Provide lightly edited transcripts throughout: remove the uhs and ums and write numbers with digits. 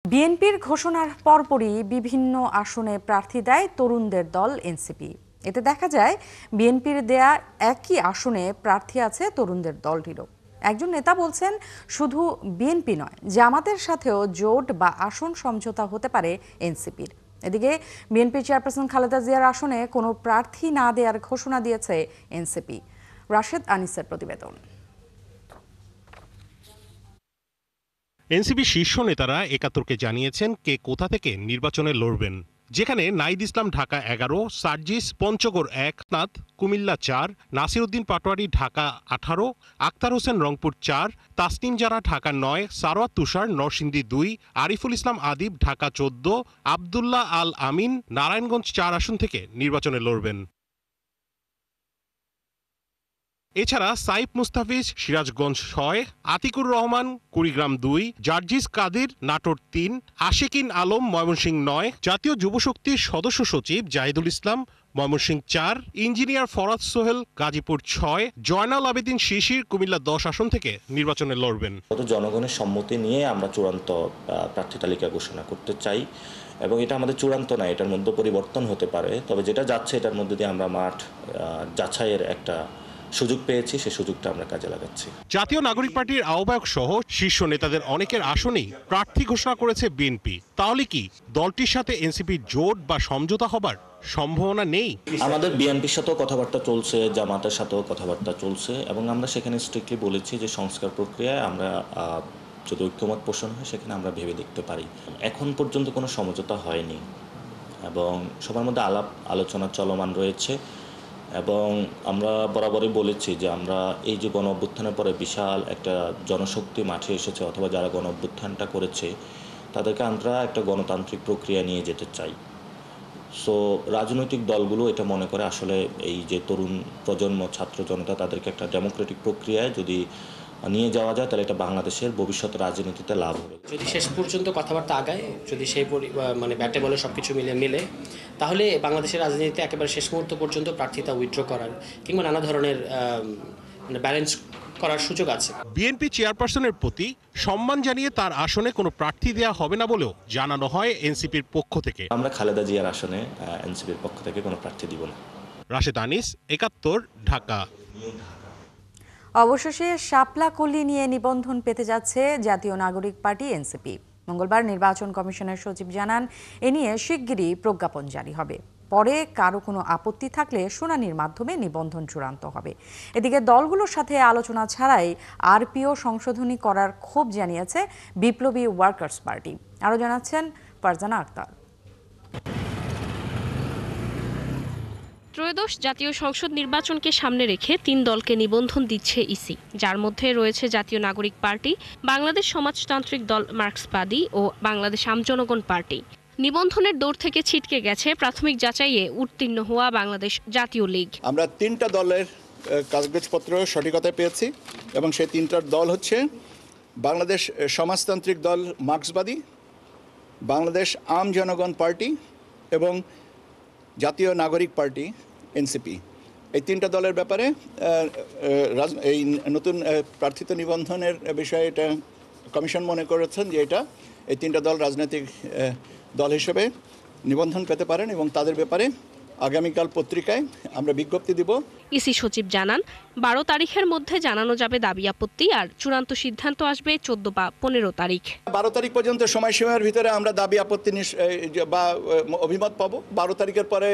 বিএনপির ঘোষণার পরপরই বিভিন্ন আসনে প্রার্থী দেয় তরুণদের দল এনসিপি। এতে দেখা যায় বিএনপির দেয়া একই আসনে প্রার্থী আছে তরুণদের দলটিরও। একজন নেতা বলছেন, শুধু বিএনপি নয়, জামাতের সাথেও জোট বা আসন সমঝোতা হতে পারে এনসিপির। এদিকে বিএনপি চেয়ারপারসন খালেদা জিয়ার আসনে কোনো প্রার্থী না দেওয়ার ঘোষণা দিয়েছে এনসিপি। রাশেদ আনিসের প্রতিবেদন। এনসিপি শীর্ষ নেতারা ৭১কে জানিয়েছেন কে কোথা থেকে নির্বাচনে লড়বেন, যেখানে নাহিদ ইসলাম ঢাকা ১১, সার্জিস পঞ্চগড় ১, নাথ কুমিল্লা ৪, নাসিরউদ্দিন পাটোয়ারি ঢাকা ১৮, আক্তার হোসেন রংপুর ৪, তাসনিম জারা ঢাকা ৯, সারোয়ার তুষার নরসিংদী ২, আরিফুল ইসলাম আদিব ঢাকা ১৪, আবদুল্লাহ আল আমিন নারায়ণগঞ্জ ৪ আসন থেকে নির্বাচনে লড়বেন। এছাড়া সাইফ মুস্তাফিজ সিরাজগঞ্জ ৬, আতিকুর রহমান কুড়িগ্রাম ২, জার্জিস কাদির নাটোর ৩, আশিকিন আলম ময়মনসিংহ ৯, জাতীয় যুবশক্তির সদস্য সচিব জাহিদুল ইসলাম ময়মনসিংহ ৪, ইঞ্জিনিয়ার ফরাদ সোহেল গাজীপুর ৬, জয়নাল আবেদিন শিশির কুমিল্লা ১০ আসন থেকে নির্বাচনে লড়বেন। জনগণের সম্মতি নিয়ে আমরা চূড়ান্ত প্রার্থী তালিকা ঘোষণা করতে চাই এবং এটা আমাদের চূড়ান্ত না, এটার মধ্যে পরিবর্তন হতে পারে। তবে যেটা যাচ্ছে এটার মধ্যে দিয়ে আমরা মাঠ যাচাইয়ের একটা সুযোগ পেয়েছি, সেই সুযোগটা আমরা কাজে লাগাচ্ছি। জাতীয় নাগরিক পার্টির আহ্বায়ক সহ শীর্ষ নেতাদের অনেকের আসনেই প্রার্থী ঘোষণা করেছে বিএনপি। তাহলে কি দলটির সাথে এনসিপির জোট বা সমঝোতা হবার সম্ভাবনা নেই? আমাদের বিএনপির সাথেও কথাবার্তা চলছে, জামাতের সাথেও কথাবার্তা চলছে এবং আমরা সেখানে স্ট্রিক্টলি বলেছি যে সংস্কার প্রক্রিয়ায় আমরা যদি ঐক্যমত পোষণ হয় সেখানে আমরা ভেবে দেখতে পারি। এখন পর্যন্ত কোনো সমঝোতা হয়নি এবং সবার মধ্যে আলাপ আলোচনা চলমান রয়েছে এবং আমরা বরাবরই বলেছি যে আমরা এই যে গণ অভ্যুত্থানের পরে বিশাল একটা জনশক্তি মাঠে এসেছে অথবা যারা গণ অভ্যুত্থানটা করেছে তাদেরকে আমরা একটা গণতান্ত্রিক প্রক্রিয়া নিয়ে যেতে চাই। সো রাজনৈতিক দলগুলো এটা মনে করে আসলে এই যে তরুণ প্রজন্ম ছাত্র জনতা তাদেরকে একটা ডেমোক্রেটিক প্রক্রিয়ায় যদি নিয়ে যাওয়া যায় তাহলে এটা বাংলাদেশের ভবিষ্যৎ রাজনীতিতে লাভ হবে। যদি শেষ পর্যন্ত কথাবার্তা আগায়, যদি সেই মানে ব্যাটে বলে সব কিছু মিলে তাহলে বাংলাদেশের রাজনীতিতে একেবারে শেষ মুহূর্ত পর্যন্ত প্রার্থিতা উইথড্র করার কিংবা নানা ধরনের মানে ব্যালেন্স করার সুযোগ আছে। বিএনপি চেয়ারপারসনের প্রতি সম্মান জানিয়ে তার আসনে কোনো প্রার্থী দেওয়া হবে না বলেও জানানো হয় এনসিপির পক্ষ থেকে। আমরা খালেদা জিয়ার আসনে এনসিপির পক্ষ থেকে কোনো প্রার্থী দিব না। রাশেদ আনিস, ৭১, ঢাকা। অবশেষে শাপলা কলি নিয়ে নিবন্ধন পেতে যাচ্ছে জাতীয় নাগরিক পার্টি এনসিপি। মঙ্গলবার নির্বাচন কমিশনের সচিব জানান, এ নিয়ে শিগগিরই প্রজ্ঞাপন জারি হবে। পরে কারো কোনো আপত্তি থাকলে শুনানির মাধ্যমে নিবন্ধন চূড়ান্ত হবে। এদিকে দলগুলোর সাথে আলোচনা ছাড়াই আরপিও সংশোধনী করার ক্ষোভ জানিয়েছে বিপ্লবী ওয়ার্কার্স পার্টি। আরও জানাচ্ছেন ফারজানা আক্তার। ত্রয়োদশ জাতীয় সংসদ নির্বাচনকে সামনে রেখে ৩ দলকে নিবন্ধন দিচ্ছে ইসি, যার মধ্যে রয়েছে জাতীয় নাগরিক পার্টি, বাংলাদেশ সমাজতান্ত্রিক দল মার্ক্সবাদী ও বাংলাদেশ আমজনগণ পার্টি। নিবন্ধনের দৌড় থেকে ছিটকে গেছে প্রাথমিক যাচাইয়ে উত্তীর্ণ হওয়া বাংলাদেশ জাতীয় লীগ। আমরা ৩টা দলের কাগজপত্র সঠিকতা পেয়েছি এবং সেই ৩টার দল হচ্ছে বাংলাদেশ সমাজতান্ত্রিক দল মার্ক্সবাদী, বাংলাদেশ আমজনগণ পার্টি এবং জাতীয় নাগরিক পার্টি এনসিপি। এই ৩টা দলের ব্যাপারে এই নতুন প্রার্থিত নিবন্ধনের বিষয়ে এটা কমিশন মনে করেছেন যে এই ৩টা দল রাজনৈতিক দল হিসেবে নিবন্ধন পেতে পারেন এবং তাদের ব্যাপারে আগামীকাল পত্রিকায় আমরা বিজ্ঞপ্তি দিব। ইসি সচিব জানান, ১২ তারিখের মধ্যে জানানো যাবে দাবি আপত্তি, আর চূড়ান্ত সিদ্ধান্ত আসবে ১৪ বা ১৫ তারিখ। ১২ তারিখ পর্যন্ত সময়সীমার ভিতরে আমরা দাবি আপত্তি বা অভিমত পাবো। ১২ তারিখের পরে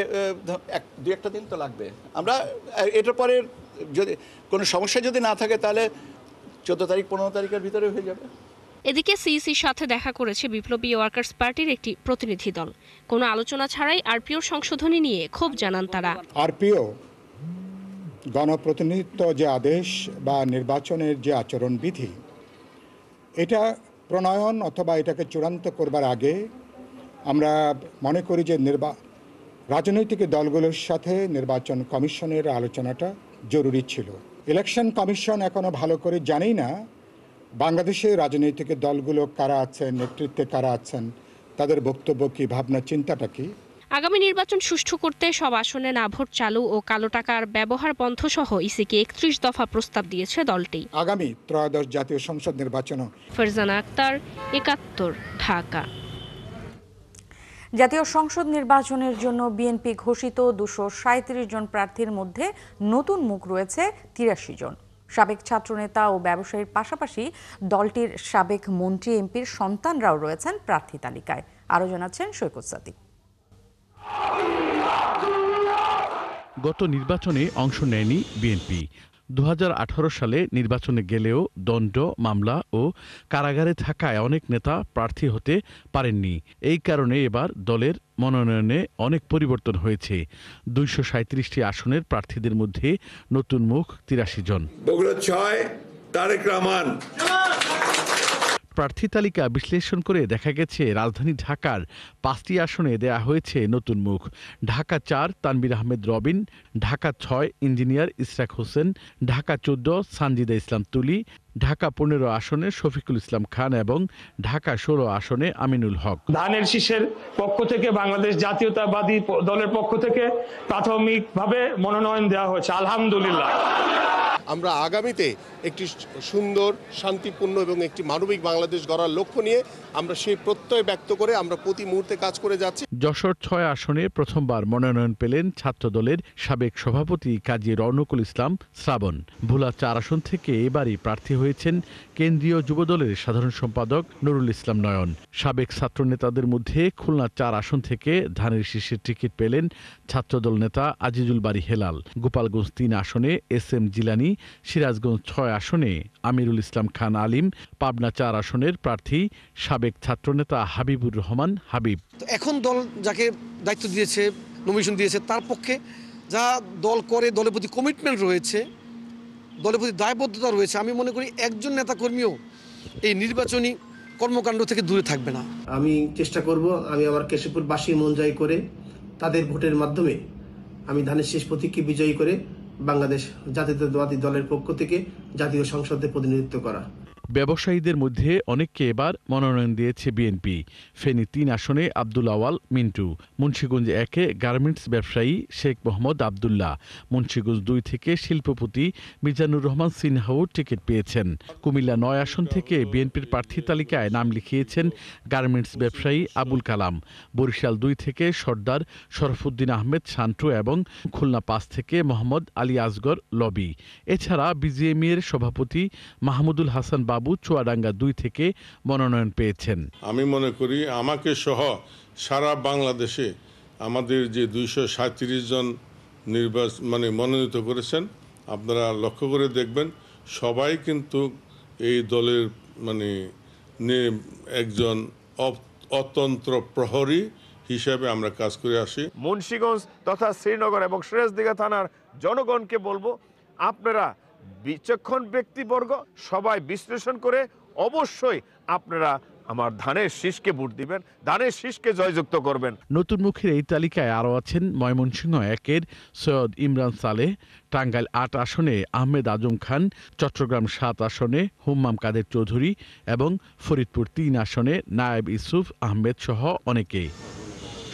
২-১টা দিন তো লাগবে। আমরা এটার পরে যদি কোনো সমস্যা যদি না থাকে তাহলে ১৪ তারিখ ১৫ তারিখের ভিতরে হয়ে যাবে। এদিকে সিইসির সাথে দেখা করেছে বিপ্লবী ওয়ার্কার্স পার্টির একটি প্রতিনিধি দল। কোনো আলোচনা ছাড়াই আরপিও সংশোধনী নিয়ে ক্ষোভ জানান তারা। আরপিও গণপ্রতিনিধিত্ব যে আদেশ বা নির্বাচনের যে আচরণবিধি, এটা প্রণয়ন অথবা এটাকে চূড়ান্ত করবার আগে আমরা মনে করি যে রাজনৈতিক দলগুলোর সাথে নির্বাচন কমিশনের আলোচনাটা জরুরি ছিল। ইলেকশন কমিশন এখনো ভালো করে জানেই না বাংলাদেশে রাজনৈতিক দলগুলো কারা আছেন, নেতৃত্বে কারা আছেন, তাদের বক্তব্য কি, ভাবনা চিন্তাটা কি। আগামী নির্বাচন সুষ্ঠু করতে সব আসনে না ভোট চালু ও কালো টাকার ব্যবহার বন্ধ সহ ইসিকে 31 দফা প্রস্তাব দিয়েছে দলটি। আগামী ত্রয়োদশ জাতীয় সংসদ নির্বাচন। ফারজানা আক্তার, ৭১, ঢাকা। জাতীয় সংসদ নির্বাচনের জন্য বিএনপি ঘোষিত 237 জন প্রার্থীর মধ্যে নতুন মুখ রয়েছে 83 জন। সাবেক ছাত্রনেতা ও ব্যবসায়ীর পাশাপাশি দলটির সাবেক মন্ত্রী এমপির সন্তানরাও রয়েছেন প্রার্থী তালিকায়। আরও জানাচ্ছেন সৈকত সাদিক। গত নির্বাচনে অংশ নেয়নি বিএনপি। 2018 সালে নির্বাচনে গেলেও দণ্ড, মামলা ও কারাগারে থাকায় অনেক নেতা প্রার্থী হতে পারেননি। এই কারণে এবার দলের মনোনয়নে অনেক পরিবর্তন হয়েছে। 237টি আসনের প্রার্থীদের মধ্যে নতুন মুখ 83 জন। বগুড়া 6, তারেক রহমান। প্রার্থী তালিকা বিশ্লেষণ করে দেখা গেছে রাজধানী ঢাকার 5টি আসনে দেয়া হয়েছে নতুন মুখ। ঢাকা 4 তানভীর আহমেদ রবিন, ঢাকা 6 ইঞ্জিনিয়ার ইশরাক হোসেন, ঢাকা 14 সানজিদা ইসলাম তুলি, ঢাকা 15 আসনে শফিকুল ইসলাম খান এবং ঢাকা 16 আসনে আমিনুল হক। ধানের শীষের পক্ষ থেকে বাংলাদেশ জাতীয়তাবাদী দলের পক্ষ থেকে প্রাথমিকভাবে মনোনয়ন দেওয়া হয়েছে, আলহামদুলিল্লাহ। আমরা আগামীতে একটি সুন্দর, শান্তিপূর্ণ এবং একটি মানবিক বাংলাদেশ গড়ার লক্ষ্য নিয়ে আমরা সেই প্রত্যয় ব্যক্ত করে আমরা প্রতি মুহূর্তে কাজ করে যাচ্ছি। যশোর 6 আসনে প্রথমবার মনোনয়ন পেলেন ছাত্রদলের সাবেক সভাপতি কাজী রওনকুল ইসলাম শ্রাবণ। ভোলা 4 আসন থেকে এবারই প্রার্থী হয়েছেন কেন্দ্রীয় যুবদলের সাধারণ সম্পাদক নুরুল ইসলাম নয়ন। সাবেক ছাত্র নেতাদের মধ্যে খুলনা 4 আসন থেকে ধানের শীষের টিকিট পেলেন ছাত্রদল নেতা আজিজুল বারী হেলাল। গোপালগঞ্জ 3 আসনে SM জিলানী, সিরাজগঞ্জ 6 আসনে আমিরুল ইসলাম খান আলিম, পাবনা 4 আসনের প্রার্থী সাবেক ছাত্রনেতা হাবিবুর রহমান হাবিব। এখন দল যাকে দায়িত্ব দিয়েছে, নমিনেশন দিয়েছে, তার পক্ষে যা দল করে, দলের প্রতি কমিটমেন্ট রয়েছে, দলের প্রতি দায়বদ্ধতা রয়েছে, আমি মনে করি একজন নেতাকর্মীও এই নির্বাচনী কর্মকাণ্ড থেকে দূরে থাকবে না। আমি চেষ্টা করব আমি আমার কেশবপুরবাসী মন জয় করে তাদের ভোটের মাধ্যমে আমি ধানের শীষ প্রতীককে বিজয়ী করে বাংলাদেশ জাতীয়তাবাদী দলের পক্ষ থেকে জাতীয় সংসদে প্রতিনিধিত্ব করা। ব্যবসায়ীদের মধ্যে অনেককে এবার মনোনয়ন দিয়েছে বিএনপি। ফেনী 3 আসনে আব্দুল আওয়াল মিন্টু, মুন্সিগঞ্জ 1-এ গার্মেন্টস ব্যবসায়ী শেখ মোহাম্মদ আবদুল্লাহ, মুন্সিগঞ্জ 2 থেকে শিল্পপতি মিজানুর রহমান সিনহাও টিকিট পেয়েছেন। কুমিল্লা 9 আসন থেকে বিএনপির প্রার্থী তালিকায় নাম লিখিয়েছেন গার্মেন্টস ব্যবসায়ী আবুল কালাম। বরিশাল 2 থেকে সর্দার শরফুদ্দিন আহমেদ শান্টু এবং খুলনা 5 থেকে মোহাম্মদ আলী আসগর লবি। এছাড়া বিজিএমইএর সভাপতি মাহমুদুল হাসান বাবু চুয়াডাঙ্গা 2 থেকে মনোনয়ন পেয়েছেন। আমি মনে করি আমাকে সহ সারা বাংলাদেশে আমাদের যে 237 জন মনোনীত করেছেন, আপনারা লক্ষ্য করে দেখবেন সবাই কিন্তু এই দলের একজন অতন্ত্র প্রহরী হিসাবে আমরা কাজ করে আসি। মুন্সিগঞ্জ তথা শ্রীনগর এবং সিরাজদিঘা থানার জনগণকে বলবো, আপনারা বিচক্ষণ ব্যক্তিবর্গ সবাই বিশ্লেষণ করে অবশ্যই আপনারা আমার ধানের শীষকে ভোট দিবেন, ধানের শীষকে জয়যুক্ত করবেন। নতুন মুখের এই তালিকায় আরও আছেন ময়মনসিংহ 1-এর সৈয়দ ইমরান সালেহ, টাঙ্গাইল 8 আসনে আহমেদ আজম খান, চট্টগ্রাম 7 আসনে হুম্মাম কাদের চৌধুরী এবং ফরিদপুর 3 আসনে নায়েব ইউসুফ আহমেদ সহ অনেকে।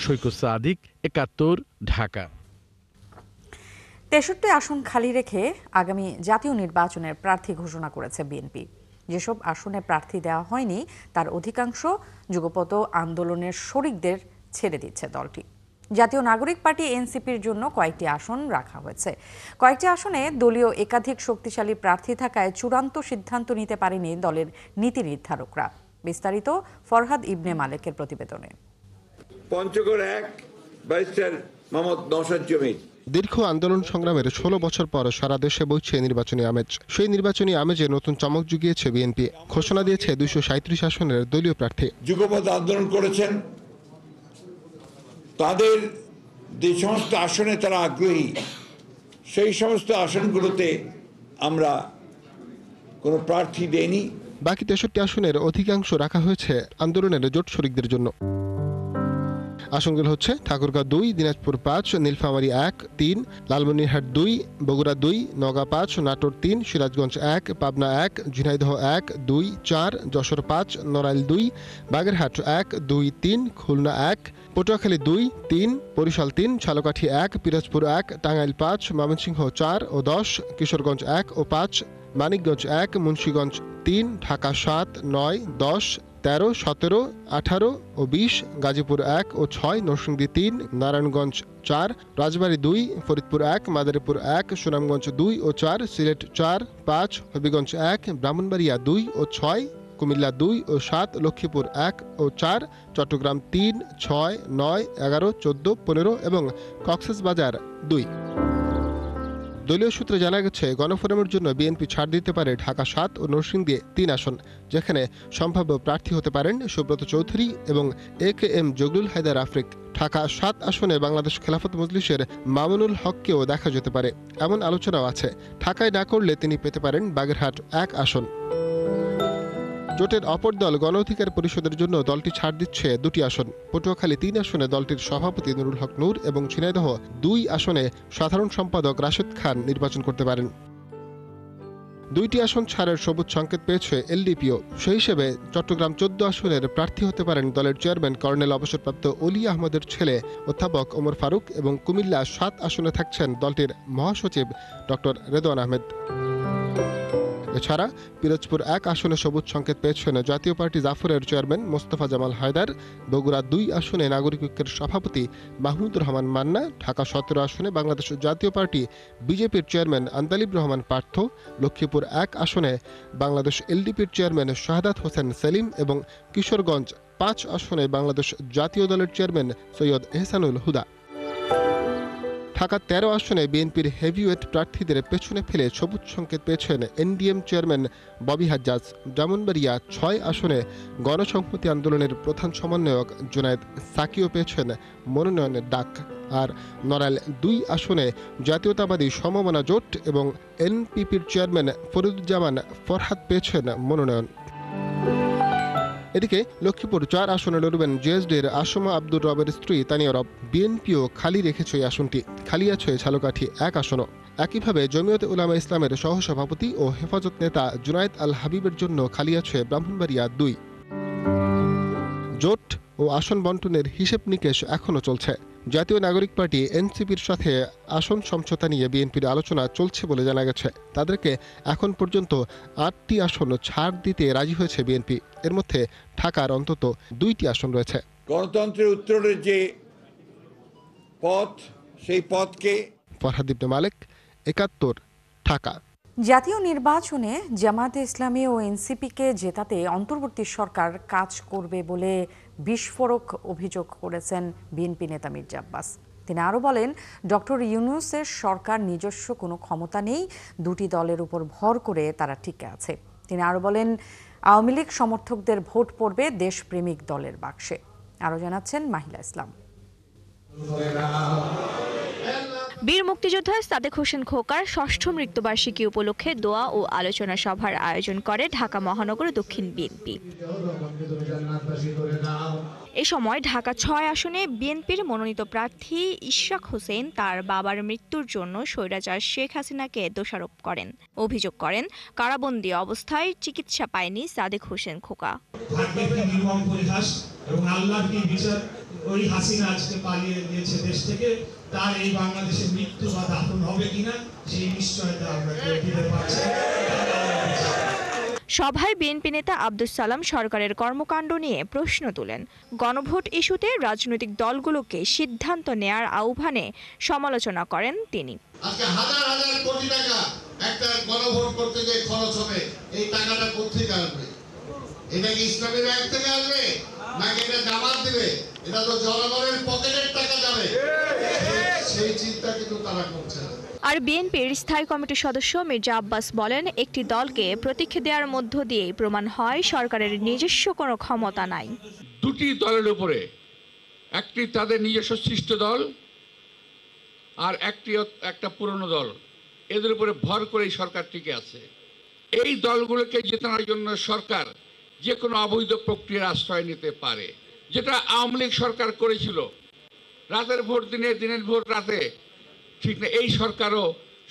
সৈকত সাদিক, 71, ঢাকা। 63 আসন খালি রেখে আগামী জাতীয় নির্বাচনের প্রার্থী ঘোষণা করেছে বিএনপি। যেসব আসনে প্রার্থী দেওয়া হয়নি তার অধিকাংশ যুগপৎ আন্দোলনের শরিকদের ছেড়ে দিচ্ছে দলটি। জাতীয় নাগরিক পার্টি এনসিপির জন্য কয়েকটি আসন রাখা হয়েছে। কয়েকটি আসনে দলীয় একাধিক শক্তিশালী প্রার্থী থাকায় চূড়ান্ত সিদ্ধান্ত নিতে পারেনি দলের নীতি নির্ধারকরা। বিস্তারিত ফরহাদ ইবনে মালেকের প্রতিবেদনে। পঞ্চগড় 1, ব্যারিস্টার মোহাম্মদ নওশাদ জমির। দীর্ঘ আন্দোলন সংগ্রামের 16 বছর পর সারা দেশে বইছে নির্বাচনী আমেজ। সেই নির্বাচনী আমেজে নতুন চমক জুগিয়েছে বিএনপি। ঘোষণা দিয়েছে 237 আসনের দলীয় প্রার্থী। যুগপৎ আন্দোলন করেছেন, তাদের যে সমস্ত আসনে তারা আগ্রহী, সেই সমস্ত আসনগুলোতে আমরা কোনো প্রার্থী দেইনি। বাকি 63 আসনের অধিকাংশ রাখা হয়েছে আন্দোলনের জোট শরিকদের জন্য। আসনগুলো হচ্ছে ঠাকুরগাঁও 2, দিনাজপুর 5, নীলফামারী 1, 3, লালমনিরহাট 2, বগুড়া 2, নওগাঁ 5, নাটোর 3, সিরাজগঞ্জ 1, পাবনা 1, ঝিনাইদহ 1, 2, 4, যশোর 5, নড়াইল 2, বাগেরহাট 1, 2, 3, খুলনা 1, পটুয়াখালী 2, 3, বরিশাল 3, ঝালকাঠি 1, পিরোজপুর 1, টাঙ্গাইল 5, ময়মনসিংহ 4 ও 10, কিশোরগঞ্জ 1 ও 5, মানিকগঞ্জ 1, মুন্সিগঞ্জ 3, ঢাকা 7, 9, 10, 13, 17, 18 ও 20, গাজীপুর 1 ও 6, নরসিংদী 3, নারায়ণগঞ্জ 4, রাজবাড়ী 2, ফরিদপুর 1, মাদারীপুর 1, সুনামগঞ্জ 2 ও 4, সিলেট 4, 5, হবিগঞ্জ 1, ব্রাহ্মণবাড়িয়া 2 ও 6, কুমিল্লা 2 ও 7, লক্ষ্মীপুর 1 ও 4, চট্টগ্রাম 3, 6, 9, 11, 14, 15 এবং কক্সবাজার 2। দলীয় সূত্রে জানা গেছে, গণফোরামের জন্য বিএনপি ছাড় দিতে পারে ঢাকা 7 ও নরসিংদী 3 আসন, যেখানে সম্ভাব্য প্রার্থী হতে পারেন সুব্রত চৌধুরী এবং AKM জগলুল হায়দার আফ্রিক। ঢাকা 7 আসনে বাংলাদেশ খেলাফত মজলিসের মামুনুল হককেও দেখা যেতে পারে, এমন আলোচনাও আছে। ঢাকায় না করলে তিনি পেতে পারেন বাগেরহাট 1 আসন। জোটের অপর দল গণ অধিকার পরিষদের জন্য দলটি ছাড় দিচ্ছে 2টি আসন। পটুয়াখালী 3 আসনে দলটির সভাপতি নুরুল হক নূর এবং ঝিনাইদহ 2 আসনে সাধারণ সম্পাদক রাশেদ খান নির্বাচন করতে পারেন। 2টি আসন ছাড়ের সবুজ সংকেত পেয়েছে এলডিপিও। সেই হিসেবে চট্টগ্রাম 14 আসনের প্রার্থী হতে পারেন দলের চেয়ারম্যান কর্নেল অবসরপ্রাপ্ত অলি আহমদের ছেলে অধ্যাপক ওমর ফারুক এবং কুমিল্লা 7 আসনে থাকছেন দলটির মহাসচিব ডক্টর রেদওয়ান আহমেদ। এছাড়া পিরোজপুর 1 আসনে সবুজ সংকেত পেয়েছেন জাতীয় পার্টি জাফরের চেয়ারম্যান মোস্তফা জামাল হায়দার, বগুড়া 2 আসনে নাগরিক ঐক্যের সভাপতি মাহমুদুর রহমান মান্না, ঢাকা 17 আসনে বাংলাদেশ জাতীয় পার্টি বিজেপির চেয়ারম্যান আন্দালিব রহমান পার্থ, লক্ষ্মীপুর 1 আসনে বাংলাদেশ এলডিপির চেয়ারম্যান শাহাদাত হোসেন সেলিম এবং কিশোরগঞ্জ 5 আসনে বাংলাদেশ জাতীয় দলের চেয়ারম্যান সৈয়দ এহসানুল হুদা। ঢাকা 13 আসনে বিএনপির হেভিওয়েট প্রার্থীদের পেছনে ফেলে সবুজ সংকেত পেয়েছেন এনডিএম চেয়ারম্যান ববি হাজ্জাজ। ব্রাহ্মণবাড়িয়া 6 আসনে গণসংহতি আন্দোলনের প্রধান সমন্বয়ক জুনায়েদ সাকিও পেয়েছেন মনোনয়নের ডাক। আর নড়াইল 2 আসনে জাতীয়তাবাদী সমমনা জোট এবং এনপিপির চেয়ারম্যান ফরিদুজ্জামান ফরহাদ পেয়েছেন মনোনয়ন। এদিকে লক্ষ্মীপুর 4 আসনে লড়বেন জেএসডির আসমা আব্দুর রবের স্ত্রী তানিয়া রব। বিএনপিও খালি রেখেছে এই আসনটি, খালি আছে ঝালকাঠি 1 আসনও। একইভাবে জমিয়তে উলামা ইসলামের সহসভাপতি ও হেফাজত নেতা জুনায়েদ আল হাবিবের জন্য খালি আছে ব্রাহ্মণবাড়িয়া 2। জোট ও আসন বন্টনের হিসেব নিকেশ এখনও চলছে। জাতীয় নাগরিক পার্টি এনসিপির সাথে আসন সমঝোতা নিয়ে বিএনপির আলোচনা চলছে বলে জানা গেছে। তাদেরকে এখন পর্যন্ত 8টি আসন ছাড় দিতে রাজি হয়েছে বিএনপি। এর মধ্যে ঢাকার অন্তত 2টি আসন রয়েছে। গণতন্ত্রের উত্তরের যে পথ, সেই পথকে ফরহাদ ইবনে মালিক, 71, ঢাকা। জাতীয় নির্বাচনে জামায়াতে ইসলামী ও এনসিপিকে জেতাতে অন্তর্বর্তী সরকার কাজ করবে বলে বিস্ফোরক অভিযোগ করেছেন বিএনপি নেতা মির্জা আব্বাস। তিনি আরও বলেন, ডক্টর ইউনূসের সরকার নিজস্ব কোনো ক্ষমতা নেই, 2টি দলের উপর ভর করে তারা টিকে আছে। তিনি আরও বলেন, আওয়ামী লীগ সমর্থকদের ভোট পড়বে দেশপ্রেমিক দলের বাক্সে। আরও জানাচ্ছেন মাহিলা ইসলাম। বীর মুক্তিযোদ্ধা সাদেক হোসেন খোকার 6ষ্ঠ মৃত্যুবার্ষিকী উপলক্ষে দোয়া ও আলোচনা সভার আয়োজন করে ঢাকা মহানগর দক্ষিণ বিএনপি। এ সময় ঢাকা 6 আসনে বিএনপির মনোনীত প্রার্থী ইশরাক হোসেন তার বাবার মৃত্যুর জন্য স্বৈরাচার শেখ হাসিনাকে দোষারোপ করেন। অভিযোগ করেন, কারাবন্দী অবস্থায় চিকিৎসা পায়নি সাদেক হোসেন খোকা। ওই হাসিনা আজকে পালিয়ে গিয়েছে দেশ থেকে, তার এই বাংলাদেশের মৃত্যু বা দাফন হবে কিনা সেই নিশ্চয়তা আমরা দিতে পারছি। সভায় বিএনপি নেতা আব্দুস সালাম সরকারের কর্মকাণ্ড নিয়ে প্রশ্ন তোলেন। গণভোট ইস্যুতে রাজনৈতিক দলগুলোকে সিদ্ধান্ত নেয়ার আহ্বানে সমালোচনা করেন তিনি। আজকে হাজার হাজার কোটি টাকা একটা গণভোট করতে যে খরচ হবে, এই টাকাটা কোথেকে আসবে? এটা কি ইসলামী ব্যাংক থেকে আসবে নাকি এটা জামাত দিবে? এটা তো জনগণের পকেটের টাকা যাবে, সেই চিন্তা কিন্তু তারা করছে না। আর বিএনপির স্থায়ী কমিটির সদস্য মির্জা আব্বাস বলেন, একটি দলকে প্রতীক দেওয়ার মধ্য দিয়ে প্রমাণ হয় সরকারের নিজস্ব কোনো ক্ষমতা নাই। 2টি দলের উপরে, একটি তাদের নিজস্ব সৃষ্ট দল আর একটা পুরনো দল, এদের উপরে ভর করে সরকার টিকে আছে। এই দলগুলোকে জেতানোর জন্য সরকার যে কোনো অবৈধ প্রক্রিয়ার আশ্রয় নিতে পারে, যেটা আওয়ামী লীগ সরকার করেছিল। রাতের ভোট দিনে, দিনের ভোট রাতে, ঠিক না। এই সরকারও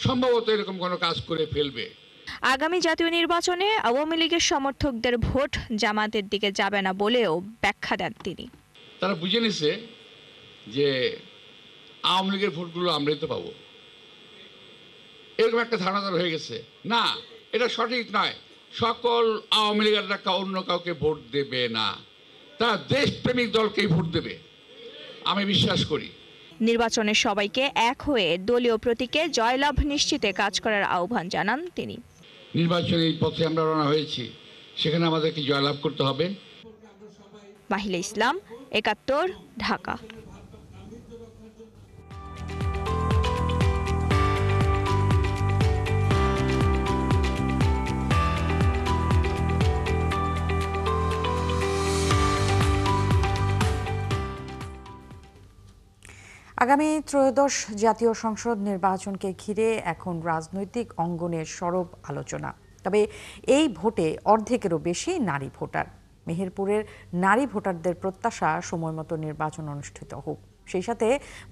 সম্ভবত এরকম কোনো কাজ করে ফেলবে। আগামী জাতীয় নির্বাচনে আওয়ামী লীগের সমর্থকদের ভোট জামাতের দিকে যাবে না বলেও ব্যাখ্যা দেন তিনি। তারা বুঝে নিছে যে আওয়ামী লীগের ভোটগুলো আমরাই তো পাবো, এরকম একটা ধারণা তার হয়ে গেছে। না, এটা সঠিক নয়। সকল আওয়ামী লীগের অন্য কাউকে ভোট দেবে না, তারা দেশপ্রেমিক দলকেই ভোট দেবে, আমি বিশ্বাস করি। নির্বাচনে সবাইকে এক হয়ে দলীয় প্রতীকে জয়লাভ নিশ্চিতে কাজ করার আহ্বান জানান তিনি। নির্বাচনী পথে আমরা রওনা হয়েছি, সেখানে আমাদেরকে জয়লাভ করতে হবে। মাহিলা ইসলাম, ৭১, ঢাকা। আগামী ত্রয়োদশ জাতীয় সংসদ নির্বাচনকে ঘিরে এখন রাজনৈতিক অঙ্গনের সরব আলোচনা। তবে এই ভোটে অর্ধেকেরও বেশি নারী ভোটার। মেহেরপুরের নারী ভোটারদের প্রত্যাশা সময়মতো নির্বাচন অনুষ্ঠিত হোক, সেই সাথে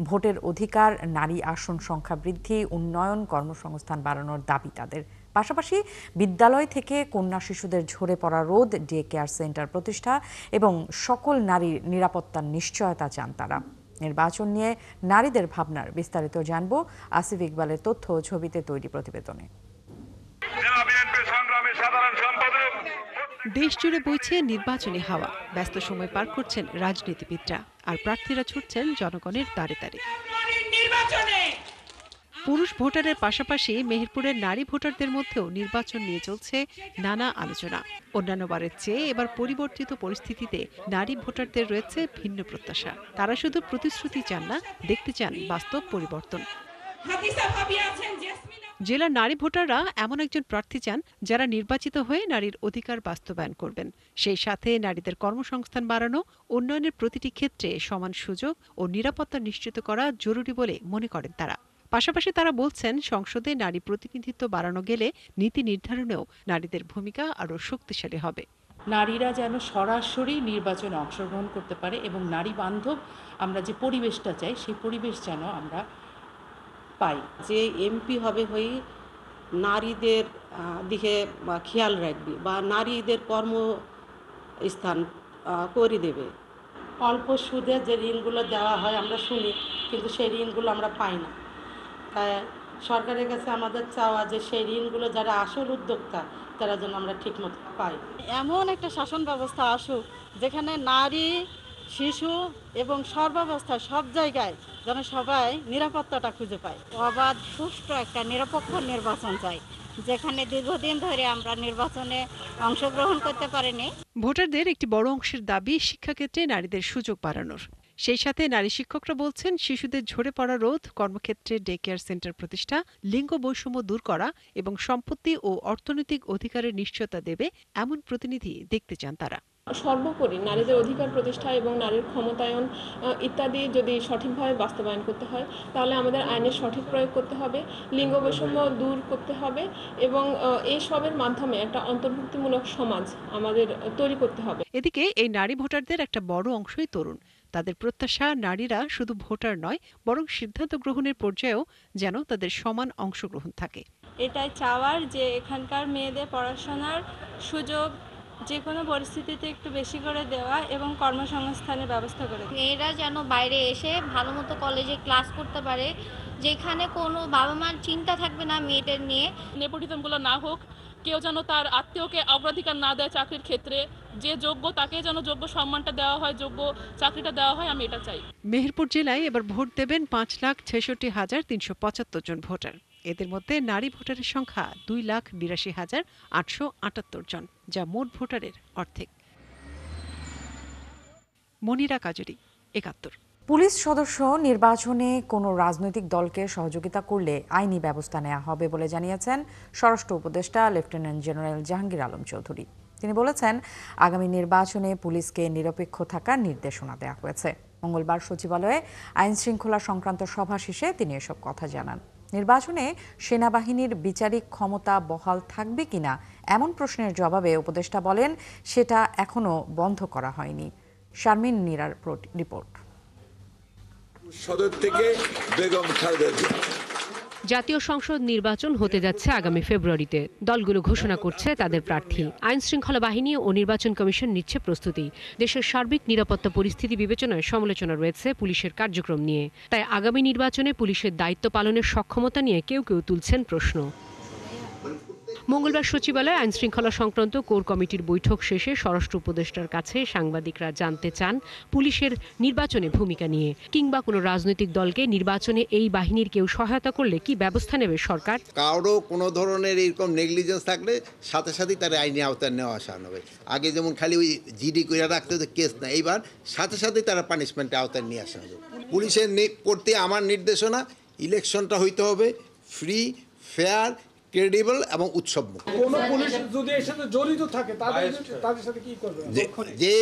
ভোটের অধিকার, নারী আসন সংখ্যা বৃদ্ধি, উন্নয়ন, কর্মসংস্থান বাড়ানোর দাবি তাদের। পাশাপাশি বিদ্যালয় থেকে কন্যা শিশুদের ঝরে পড়া রোধ, ডে কেয়ার সেন্টার প্রতিষ্ঠা এবং সকল নারীর নিরাপত্তার নিশ্চয়তা চান তারা। নির্বাচন নিয়ে নারীদের ভাবনার বিস্তারিত জানব আসিফ ইকবালের তথ্য ছবিতে তৈরি প্রতিবেদনে। দেশ জুড়ে বইছে নির্বাচনী হাওয়া। ব্যস্ত সময় পার করছেন রাজনীতিবিদরা, আর প্রার্থীরা ছুটছেন জনগণের দ্বারে দ্বারে। পুরুষ ভোটারের পাশাপাশি মেহেরপুরের নারী ভোটারদের মধ্যেও নির্বাচন নিয়ে চলছে নানা আলোচনা। অন্যান্যবারের চেয়ে এবার পরিবর্তিত পরিস্থিতিতে নারী ভোটারদের রয়েছে ভিন্ন প্রত্যাশা। তারা শুধু প্রতিশ্রুতি চান না, দেখতে চান বাস্তব পরিবর্তন। জেলার নারী ভোটাররা এমন একজন প্রার্থী চান যারা নির্বাচিত হয়ে নারীর অধিকার বাস্তবায়ন করবেন। সেই সাথে নারীদের কর্মসংস্থান বাড়ানো, উন্নয়নের প্রতিটি ক্ষেত্রে সমান সুযোগ ও নিরাপত্তা নিশ্চিত করা জরুরি বলে মনে করেন তারা। পাশাপাশি তারা বলছেন, সংসদে নারী প্রতিনিধিত্ব বাড়ানো গেলে নীতি নির্ধারণেও নারীদের ভূমিকা আরও শক্তিশালী হবে। নারীরা যেন সরাসরি নির্বাচনে অংশগ্রহণ করতে পারে এবং নারী বান্ধব আমরা যে পরিবেশটা চাই সেই পরিবেশ যেন আমরা পাই। যে এমপি হবে হয়ে নারীদের দিকে খেয়াল রাখবে বা নারীদের কর্মস্থান করে দেবে। অল্প সুদে যে ঋণগুলো দেওয়া হয় আমরা শুনি, কিন্তু সেই ঋণগুলো আমরা পাই না। তাই সরকারের কাছে আমাদের চাওয়া যে সেই ঋণগুলো যারা আসল উদ্যোক্তা তারা যেন আমরা ঠিকমতো পাই। এমন একটা শাসন ব্যবস্থা আসুক যেখানে নারী, শিশু এবং সর্বাবস্থায় সব জায়গায় যেন সবাই নিরাপত্তাটা খুঁজে পায়। অবাধ, সুষ্ঠু একটা নিরপেক্ষ নির্বাচন চাই, যেখানে দীর্ঘদিন ধরে আমরা নির্বাচনে অংশগ্রহণ করতে পারিনি। ভোটারদের একটি বড় অংশের দাবি শিক্ষাক্ষেত্রে নারীদের সুযোগ বাড়ানোর। সেই সাথে নারী শিক্ষকরা বলছেন, শিশুদের ঝরে পড়া রোধ, কর্মক্ষেত্রে ডে কেয়ার সেন্টার প্রতিষ্ঠা, লিঙ্গ বৈষম্য দূর করা এবং সম্পত্তি ও অর্থনৈতিক অধিকারের নিশ্চয়তা দেবে এমন প্রতিনিধি দেখতে চান তারা। সর্বোপরি নারীদের অধিকার প্রতিষ্ঠা এবং নারীর ক্ষমতায়ন ইত্যাদি যদি সঠিকভাবে বাস্তবায়ন করতে হয়, তাহলে আমাদের আইনের সঠিক প্রয়োগ করতে হবে, লিঙ্গ বৈষম্য দূর করতে হবে এবং এই সবের মাধ্যমে একটা অন্তর্ভুক্তিমূলক সমাজ আমাদের তৈরি করতে হবে। এদিকে এই নারী ভোটারদের একটা বড় অংশই তরুণ। তাদের প্রত্যাশা, নারীরা শুধু ভোটার নয়, বরং সিদ্ধান্ত গ্রহণের পর্যায়েও যেন তাদের সমান অংশগ্রহণ থাকে। এটাই চাওয়ার যে এখানকার মেয়েদের পড়াশোনার সুযোগ যে কোনো পরিস্থিতিতে একটু বেশি করে দেওয়া এবং কর্মসংস্থানের ব্যবস্থা করে দেওয়া। মেয়েরা যেন বাইরে এসে ভালো মতো কলেজে ক্লাস করতে পারে, যেখানে কোনো বাবা মার চিন্তা থাকবে না মেয়েদের নিয়ে। নেপোটিজমগুলো না হোক, কেউ যেন তার আত্মীয়কে অগ্রাধিকার না দেয় চাকরির ক্ষেত্রে, যে যোগ্য তাকে যেন যোগ্য সম্মানটা দেওয়া হয়, যোগ্য চাকরিটা দেওয়া হয়, আমি এটা চাই। মেহেরপুর জেলায় এবার ভোট দেবেন 5,66,375 জন ভোটার। এদের মধ্যে নারী ভোটারের সংখ্যা 2,82,878 জন, যা মোট ভোটারের অর্ধেক। মনিরা কাজরি, ৭১। পুলিশ সদস্য নির্বাচনে কোনো রাজনৈতিক দলকে সহযোগিতা করলে আইনি ব্যবস্থা নেওয়া হবে বলে জানিয়েছেন স্বরাষ্ট্র উপদেষ্টা লেফটেন্যান্ট জেনারেল জাহাঙ্গীর আলম চৌধুরী। তিনি বলেছেন, আগামী নির্বাচনে পুলিশকে নিরপেক্ষ থাকার নির্দেশনা দেওয়া হয়েছে। মঙ্গলবার সচিবালয়ে আইন শৃঙ্খলা সংক্রান্ত সভা শেষে তিনি এসব কথা জানান। নির্বাচনে সেনাবাহিনীর বিচারিক ক্ষমতা বহাল থাকবে কিনা এমন প্রশ্নের জবাবে উপদেষ্টা বলেন, সেটা এখনো বন্ধ করা হয়নি। শারমিন নীরার রিপোর্ট। সদর থেকে বেগম খালেদা জিয়া। জাতীয় সংসদ নির্বাচন হতে যাচ্ছে আগামী ফেব্রুয়ারিতে। দলগুলো ঘোষণা করছে তাদের প্রার্থী। আইন শৃঙ্খলা বাহিনী ও নির্বাচন কমিশন নিচ্ছে প্রস্তুতি। দেশের সার্বিক নিরাপত্তা পরিস্থিতি বিবেচনায় সমালোচনা রয়েছে পুলিশের কার্যক্রম নিয়ে। তাই আগামী নির্বাচনে পুলিশের দায়িত্ব পালনের সক্ষমতা নিয়ে কেউ কেউ তুলছেন প্রশ্ন। মঙ্গলবার সচিবালয়ে আইন শৃঙ্খলা সংক্রান্ত কোর কমিটির বৈঠক শেষে স্বরাষ্ট্র উপদেষ্টার কাছে সাংবাদিকরা জানতে চান পুলিশের নির্বাচনে ভূমিকা নিয়ে, কিংবা কোনো রাজনৈতিক দলকে নির্বাচনে এই বাহিনীর কেউ সহায়তা করলে কি ব্যবস্থা নেবে সরকার। কারো কোনো ধরনের এরকম নেগলিজেন্স থাকলে সাথে সাথেই তার আইনি আওতায় নেওয়া আসা হবে। আগে যেমন খালি ওই জিডি করে রাখতে হতো, কেস না, এইবার সাথে সাথেই তারা পানিশমেন্টে আওতায় নিয়ে আসা হবে। পুলিশের প্রতি আমার নির্দেশনা, ইলেকশনটা হইতে হবে ফ্রি, ফেয়ার, ক্রেডিবল এবং উৎসবমুখ। কোন পুলিশ যদি এর সাথে জড়িত থাকে তাদের সাথে কি করবে? যে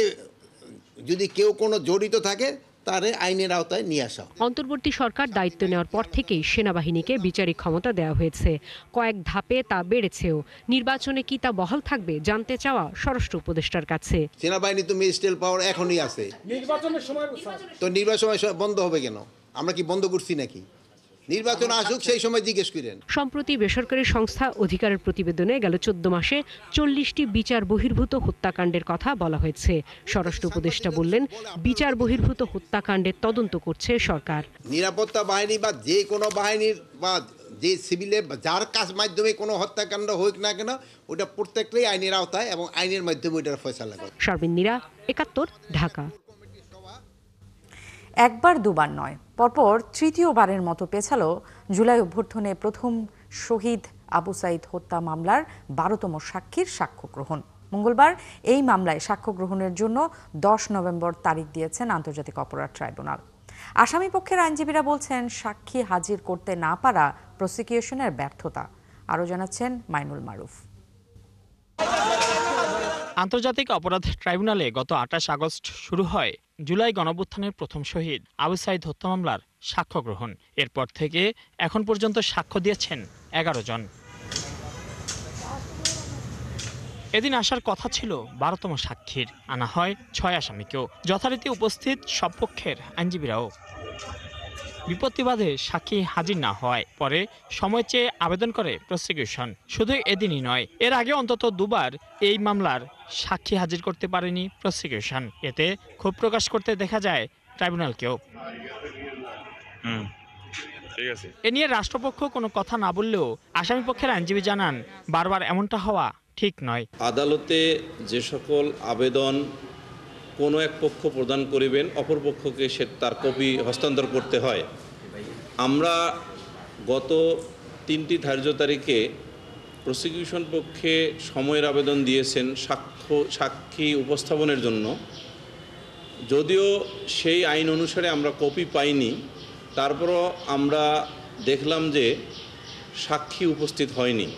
যদি কেউ কোনো জড়িত থাকে তারে আইনের আওতায় নিয়ে আসা। অন্তর্বর্তী সরকার দায়িত্ব নেওয়ার পর থেকেই সেনাবাহিনীকে বিচারিক ক্ষমতা দেওয়া হয়েছে। কয়েক ধাপে তা বেড়েছেও। নির্বাচনে কি তা বহাল থাকবে জানতে চাওয়া স্বরাষ্ট্র উপদেষ্টার কাছে। সেনাবাহিনী তো ম্যাজিস্ট্রেট পাওয়ার এখনই আছে। নির্বাচনের সময় তো নির্বাচন বন্ধ হবে কেন? আমরা কি বন্ধ করছি নাকি? নির্বাচন আসুক, সেই সময় জিজ্ঞেস করেন। সম্প্রতি বেসরকারি সংস্থা অধিকারের প্রতিবেদনে গেল 14 মাসে 40টি বিচার বহির্ভূত হত্যাকাণ্ডের কথা বলা হয়েছে। স্বরাষ্ট্র উপদেষ্টা বললেন, বিচার বহির্ভূত হত্যাকাণ্ডের তদন্ত করছে সরকার। নিরাপত্তা বাহিনী বা যে কোনো বাহিনীর বা যে সিভিলে যার কাজ মাধ্যমে কোনো হত্যাকাণ্ড হোক না কেন, ওটা প্রত্যেকটাই আইনের আওতায় এবং আইনের মাধ্যমে ওইটার ফয়সালা করে। শারমিন নীরা, 71, ঢাকা। একবার দুবার নয়, পরপর তৃতীয়বারের মতো পেছালো জুলাই অভ্যুত্থানে প্রথম শহীদ আবু সাইদ হত্যা মামলার 12তম সাক্ষীর সাক্ষ্য গ্রহণ। মঙ্গলবার এই মামলায় সাক্ষ্য গ্রহণের জন্য 10 নভেম্বর তারিখ দিয়েছেন আন্তর্জাতিক অপরাধ ট্রাইব্যুনাল। আসামি পক্ষের আইনজীবীরা বলছেন, সাক্ষী হাজির করতে না পারা প্রসিকিউশনের ব্যর্থতা। আরও জানাচ্ছেন মাইনুল মারুফ। আন্তর্জাতিক অপরাধ ট্রাইব্যুনালে গত 28 আগস্ট শুরু হয় জুলাই গণঅভ্যুত্থানের প্রথম শহীদ আবু সাইদ হত্যা মামলার সাক্ষ্য গ্রহণ। এরপর থেকে এখন পর্যন্ত সাক্ষ্য দিয়েছেন 11 জন। এদিন আসার কথা ছিল 12তম সাক্ষীর, আনা হয় 6 আসামিকেও। যথারীতি উপস্থিত সব পক্ষের আইনজীবীরাও। বিপত্তিবাদে সাক্ষী হাজির না হওয়ায় পরে সময় চেয়ে আবেদন করে প্রসিকিউশন। শুধু এদিনই নয়, এর আগে অন্তত দুবার এই মামলার সাক্ষী হাজির করতে পারেনি প্রসিকিউশন। এতে ক্ষোভ প্রকাশ করতে দেখা যায় ট্রাইব্যুনালকেও। এ নিয়ে রাষ্ট্রপক্ষ কোনো কথা না বললেও আসামিপক্ষের আইনজীবী জানান, বারবার এমনটা হওয়া ঠিক নয়। আদালতে যে সকল আবেদন কোনো এক পক্ষ প্রদান করিবেন, অপর পক্ষকে সে তার কপি হস্তান্তর করতে হয়। আমরা গত 3টি ধার্য তারিখে প্রসিকিউশন পক্ষে সময়ের আবেদন দিয়েছেন সাক্ষী উপস্থাপনের জন্য। যদিও সেই আইন অনুসারে আমরা কপি পাইনি, তারপরও আমরা দেখলাম যে সাক্ষী উপস্থিত হয়নি।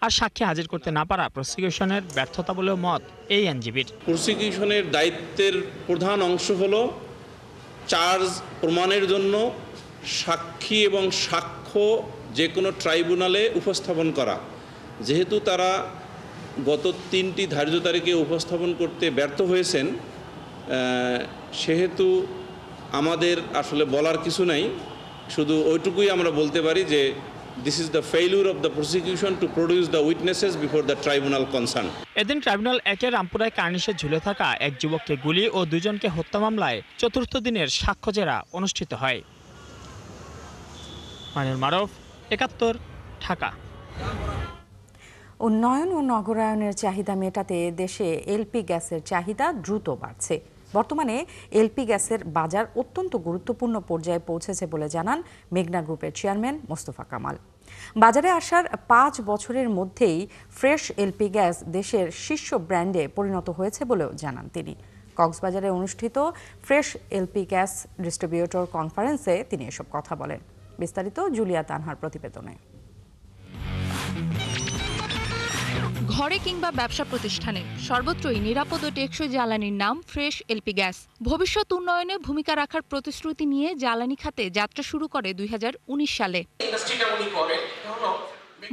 আর সাক্ষী হাজির করতে না পারা প্রসিকিউশনের ব্যর্থতা বলেও মত এই আইনজীবীর। প্রসিকিউশনের দায়িত্বের প্রধান অংশ হলো চার্জ প্রমাণের জন্য সাক্ষী এবং সাক্ষ্য যে কোনো ট্রাইব্যুনালে উপস্থাপন করা। যেহেতু তারা গত 3টি ধার্য তারিখে উপস্থাপন করতে ব্যর্থ হয়েছেন, সেহেতু আমাদের আসলে বলার কিছু নাই। শুধু ওইটুকুই আমরা বলতে পারি যে this is the failure of the prosecution to produce the witnesses before the tribunal concerned. এদিন ট্রাইব্যুনাল 1-এর রামপুরায় কার্নিশে ঝুলে থাকা এক যুবককে গুলি ও 2 জনকে হত্যা মামলায় 4র্থ দিনের সাক্ষ্য জেরা অনুষ্ঠিত হয়। মাইনুল মারুফ, 71, ঢাকা। উন্নয়ন ও নগরায়নের চাহিদা মেটাতে দেশে এলপি গ্যাসের চাহিদা দ্রুত বাড়ছে। বর্তমানে এলপি গ্যাসের বাজার অত্যন্ত গুরুত্বপূর্ণ পর্যায়ে পৌঁছেছে বলে জানান মেঘনা গ্রুপের চেয়ারম্যান মোস্তফা কামাল। বাজারে আসার 5 বছরের মধ্যেই ফ্রেশ এলপি গ্যাস দেশের শীর্ষ ব্র্যান্ডে পরিণত হয়েছে বলেও জানান তিনি। কক্সবাজারে অনুষ্ঠিত ফ্রেশ এলপি গ্যাস ডিস্ট্রিবিউটর কনফারেন্সে তিনি এসব কথা বলেন। বিস্তারিত জুলিয়া তানহার প্রতিবেদনে। ঘরে কিংবা ব্যবসা প্রতিষ্ঠানে সর্বত্রই নিরাপদ ও টেকসই জ্বালানির নাম ফ্রেশ এলপি গ্যাস। ভবিষ্যৎ উন্নয়নে ভূমিকা রাখার প্রতিশ্রুতি নিয়ে জ্বালানি খাতে যাত্রা শুরু করে 2019 সালে।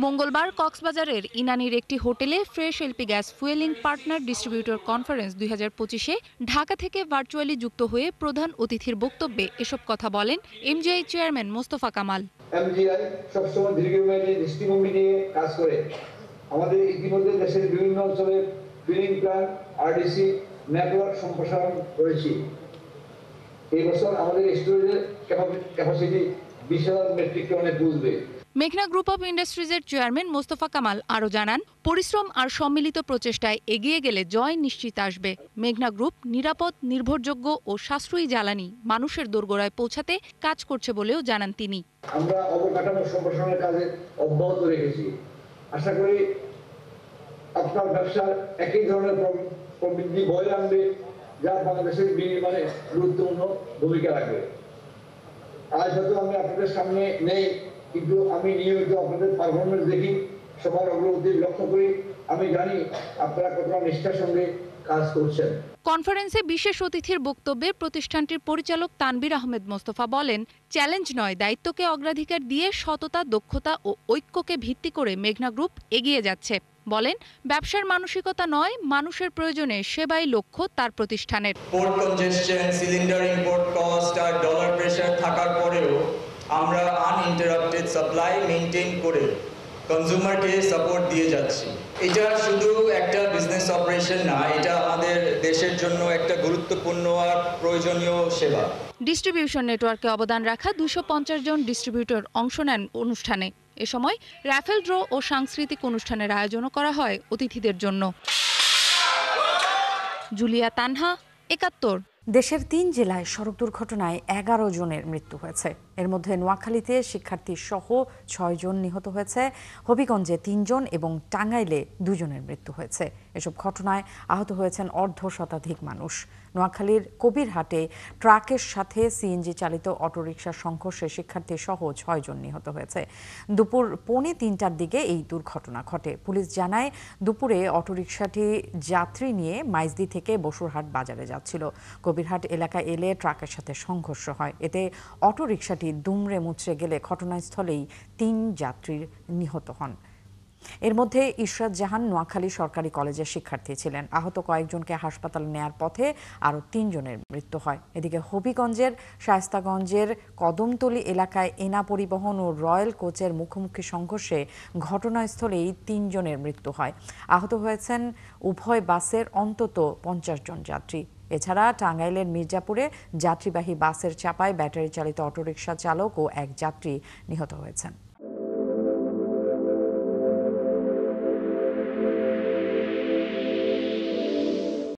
মঙ্গলবার কক্সবাজারের ইনানীর একটি হোটেলে fresh LP gas fuelling partner distributor conference 2025-এ ঢাকা থেকে ভার্চুয়ালি যুক্ত হয়ে প্রধান অতিথির বক্তব্যে এসব কথা বলেন MgI chairman Mostafa Kamal. MgI সবসময় দীর্ঘমেয়াদী দৃষ্টিভঙ্গি নিয়ে কাজ করে। আমাদের ইতিমধ্যে দেশের বিভিন্ন অঞ্চলে ফিলিং প্ল্যান্ট, আরডিসি নেটওয়ার্ক সম্প্রসারণ করেছি। এই বছর আমাদের স্টোরেজের ক্যাপাসিটি 20,000 মেট্রিক টনে পৌঁছবে। মেঘনা গ্রুপ অফ ইন্ডাস্ট্রিজের চেয়ারম্যান মোস্তফা কামাল আরও জানান, পরিশ্রম আর সম্মিলিত প্রচেষ্টায় এগিয়ে গেলে জয় নিশ্চিত আসবে। মেঘনা গ্রুপ নিরাপদ, নির্ভরযোগ্য ও সাশ্রয়ী জ্বালানি মানুষের দোরগোড়ায় পৌঁছাতে কাজ করছে বলেও জানান তিনি। আমরা অবকাঠামো সম্প্রসারণের কাজে অব্যাহত রেখেছি। আশা করি আপনার ব্যবসার একই ধরনের প্রবৃদ্ধি বয়ে আনবে, যা বাংলাদেশের বিনির্মাণে গুরুত্বপূর্ণ ভূমিকা রাখবে। আজ হয়তো আমি আপনাদের সামনে নেই, কিন্তু আমি নিয়মিত আপনাদের পারফরমেন্স দেখি, সবার অগ্রগতি লক্ষ্য করি। আমি জানি আপনারা কতটা নিষ্ঠার সঙ্গে কাজ করছেন। কনফারেন্সে বিশেষ অতিথির বক্তব্যে প্রতিষ্ঠানটির পরিচালক তানভীর আহমেদ মোস্তফা বলেন, চ্যালেঞ্জ নয়, দায়িত্বকে অগ্রাধিকার দিয়ে সততা, দক্ষতা ও ঐক্যকে ভিত্তি করে মেঘনা গ্রুপ এগিয়ে যাচ্ছে। বলেন, ব্যবসার মানসিকতা নয়, মানুষের প্রয়োজনে সেবাই লক্ষ্য তার প্রতিষ্ঠানের। Port congestion, cylinder import cost আর ডলার প্রেসার থাকার পরেও আমরা আনইন্টারাপ্টেড সাপ্লাই মেইনটেইন করে কনজিউমারকে সাপোর্ট দিয়ে যাচ্ছি। এটা শুধু একটা বিজনেস অপারেশন না, এটা আমাদের দেশের জন্য একটা গুরুত্বপূর্ণ আর প্রয়োজনীয় সেবা। ডিস্ট্রিবিউশন নেটওয়ার্কে অবদান রাখা 250 জন ডিস্ট্রিবিউটর অংশ নেন অনুষ্ঠানে। এ সময় র্যাফেল ড্র ও সাংস্কৃতিক অনুষ্ঠানের আয়োজনও করা হয় অতিথিদের জন্য। জুলিয়া তানহা, 71। দেশের 3 জেলায় সড়ক দুর্ঘটনায় 11 জনের মৃত্যু হয়েছে। এর মধ্যে নোয়াখালীতে শিক্ষার্থী সহ 6 জন নিহত হয়েছে, হবিগঞ্জে 3 জন এবং টাঙ্গাইলে 2 জনের মৃত্যু হয়েছে। এসব ঘটনায় আহত হয়েছেন অর্ধশতাধিক মানুষ। নোয়াখালীর কবিরহাটে ট্রাকের সাথে সিএনজি চালিত অটোরিকশার সংঘর্ষে শিক্ষার্থী সহ 6 জন নিহত হয়েছে। দুপুর 2:45টার দিকে এই দুর্ঘটনা ঘটে। পুলিশ জানায়, দুপুরে অটোরিকশাটি যাত্রী নিয়ে মাইজদি থেকে বসুরহাট বাজারে যাচ্ছিল। কবিরহাট এলাকায় এলে ট্রাকের সাথে সংঘর্ষ হয়। এতে অটোরিকশাটি দুমড়ে মুচড়ে গেলে ঘটনাস্থলেই 3 যাত্রী নিহত হন। এর মধ্যে ইশরাত জাহান নোয়াখালী সরকারি কলেজের শিক্ষার্থী ছিলেন। আহত কয়েকজনকে হাসপাতালে নেয়ার পথে আরও 3 জনের মৃত্যু হয়। এদিকে হবিগঞ্জের শায়েস্তাগঞ্জের কদমতলী এলাকায় এনা পরিবহন ও রয়্যাল কোচের মুখোমুখি সংঘর্ষে ঘটনাস্থলেই 3 জনের মৃত্যু হয়। আহত হয়েছেন উভয় বাসের অন্তত 50 জন যাত্রী। এছাড়া টাঙ্গাইলের মির্জাপুরে যাত্রীবাহী বাসের চাপায় ব্যাটারি চালিত অটোরিকশা চালক ও 1 যাত্রী নিহত হয়েছেন।